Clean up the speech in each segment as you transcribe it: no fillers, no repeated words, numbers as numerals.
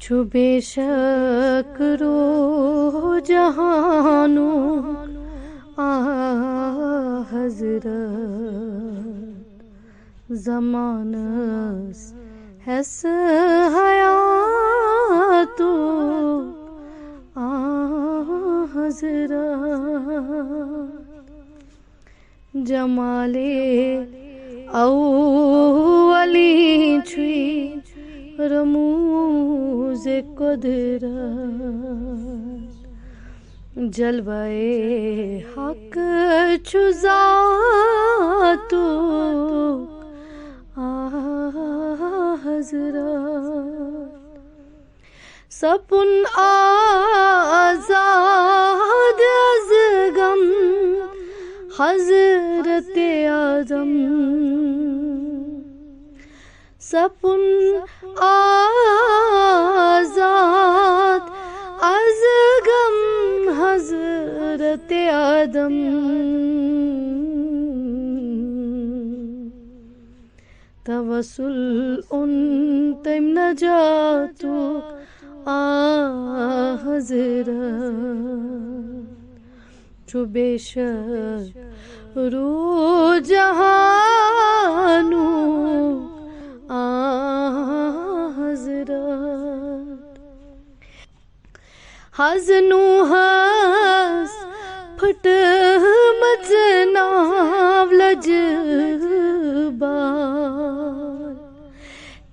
چھو بے شک رو جہانو آ حضرت زمانس حس حیاتو آ حضرت جمال اولی چھوئی رموز قدرت جلوے حق چھو ذاتو آ حضرت سپن آزاد از غم حضرت اعظم سپن آزاد از غم حضرت آدم توسل ان تم نجاتو آ حضرت چھو بے شک رو جہانو آ حضرت حزنو ہس پھٹ مت ناو لجبال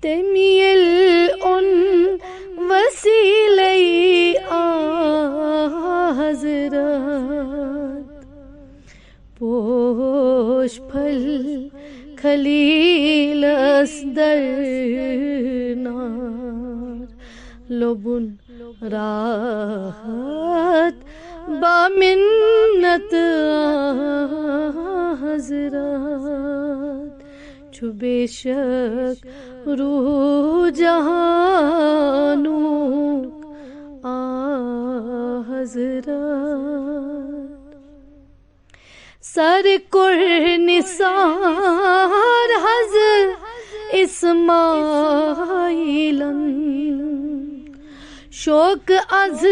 تمیل ان وسیلے آ حضرت پوش پھل خلیل اسدر نار لبن راحت بامنت حضرت چھو بے شک روح جہانو آ حضرت سر کر نثار حضر اسماعیلن شوق از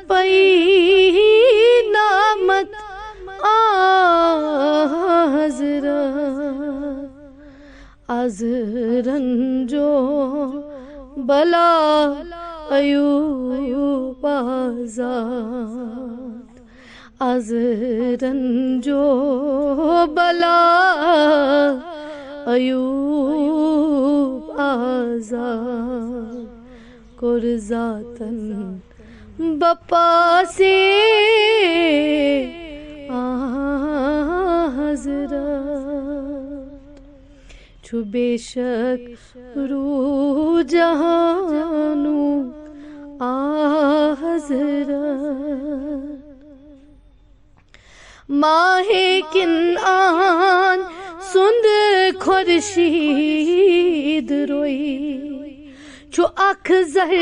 پئی نامت آ حضرت از رنجو بلا ایوب آزاد از رنجو بلا ایوب آزاد کرزاتن بپا سے آ حضرت چھو بے شک روح جہانو آ حضرت ماہ کنعان سند خورشید روئی چھو اکھ زر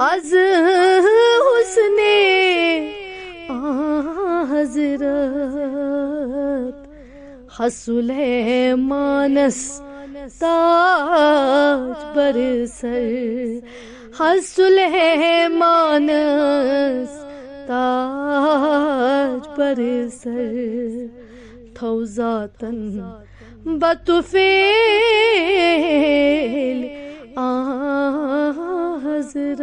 از حسن آ حضرت حسلیمانس تاج بر سر حسلیمانس تاج پر سر تھو ذاتن بطفیل آ حضرت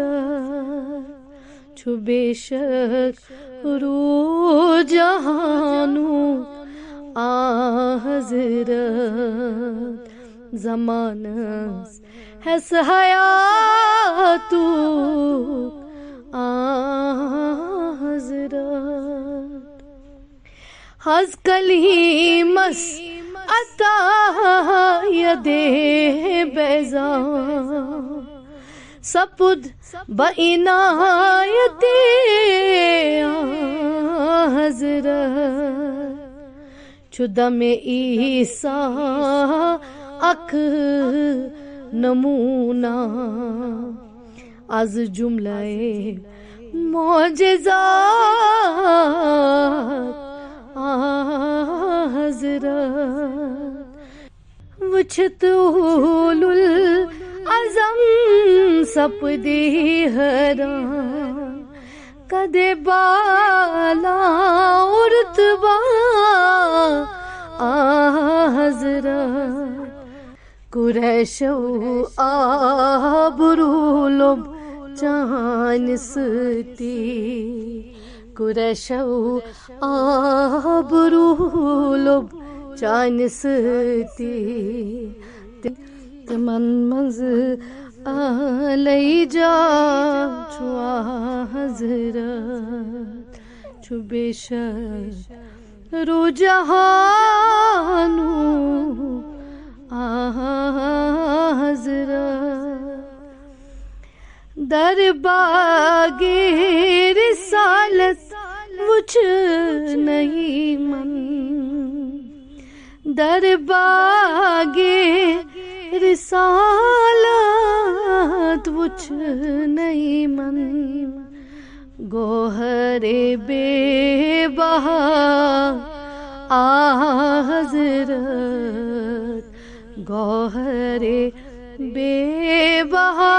چھو بے شک روح جہانو آ حضرت زمانس حس حیاتو آ حضرت حز کلیمس عطا ید بیضا سپد بعنایت حضرت چھو دم عیسیٰ اک نمونہ از جملہ معجزات آ حضرت وچھت اولو العزم سپدی حیران کدے بالا رتبہ حضرت قریشو آبرو لب چانستی قریشو آبرو لب چانستی تمن منز آلی جا چوا حضرت چو بیشک رو جہانو حضرت در باغ رسالت وچ نہیں من در باغ رسالت وچ نہیں من گوہر بے بہا حضرت گوہر بے بہا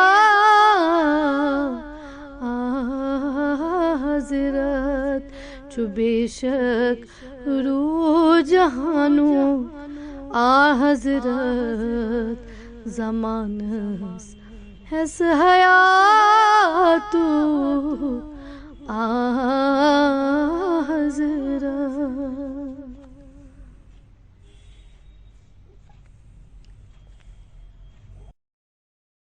حضرت چو بیشک رو جہانو حضرت زمانس حس حیاتو